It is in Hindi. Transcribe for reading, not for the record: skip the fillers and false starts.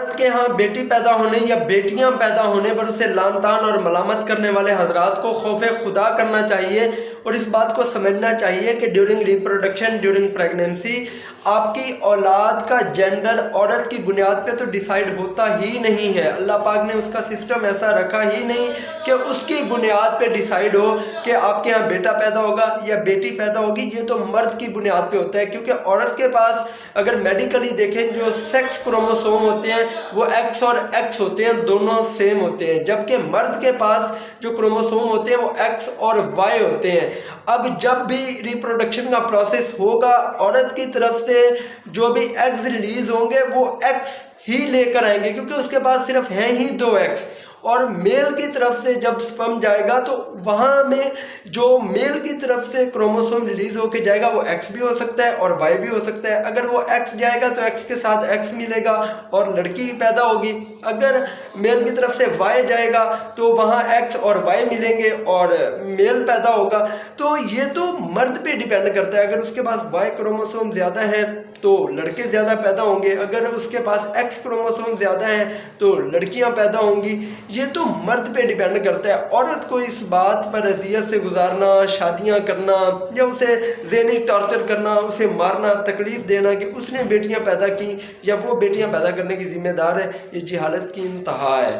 औरत के यहाँ बेटी पैदा होने या बेटियां पैदा होने पर उसे लान तान और मलामत करने वाले हजरात को खौफ खुदा करना चाहिए और इस बात को समझना चाहिए कि ड्यूरिंग रिप्रोडक्शन, ड्यूरिंग प्रेगनेंसी आपकी औलाद का जेंडर औरत की बुनियाद पे तो डिसाइड होता ही नहीं है। अल्लाह पाक ने उसका सिस्टम ऐसा रखा ही नहीं कि उसकी बुनियाद पे डिसाइड हो कि आपके यहाँ बेटा पैदा होगा या बेटी पैदा होगी। ये तो मर्द की बुनियाद पे होता है, क्योंकि औरत के पास अगर मेडिकली देखें जो सेक्स क्रोमोसोम होते हैं वो एक्स और एक्स होते हैं, दोनों सेम होते हैं, जबकि मर्द के पास जो क्रोमोसोम होते हैं वो एक्स और वाई होते हैं। अब जब भी रिप्रोडक्शन का प्रोसेस होगा, औरत की तरफ से जो भी एग्स रिलीज होंगे वो एक्स ही लेकर आएंगे, क्योंकि उसके पास सिर्फ हैं ही दो एक्स। और मेल की तरफ से जब स्पर्म जाएगा तो वहाँ में जो मेल की तरफ से क्रोमोसोम रिलीज होके जाएगा वो एक्स भी हो सकता है और वाई भी हो सकता है। अगर वो एक्स जाएगा तो एक्स के साथ एक्स मिलेगा और लड़की पैदा होगी। अगर मेल की तरफ से वाई जाएगा तो वहाँ एक्स और वाई मिलेंगे और मेल पैदा होगा। तो ये तो मर्द पे डिपेंड करता है। अगर उसके पास वाई क्रोमोसोम ज़्यादा है तो लड़के ज़्यादा पैदा होंगे, अगर उसके पास एक्स क्रोमोसोम ज़्यादा हैं तो लड़कियां पैदा होंगी। ये तो मर्द पे डिपेंड करता है। औरत को इस बात पर अजियत से गुजारना, शादियां करना या उसे ज़हनी टॉर्चर करना, उसे मारना, तकलीफ़ देना कि उसने बेटियां पैदा की या वो बेटियां पैदा करने की ज़िम्मेदार है, ये जहालत की इंतहा है।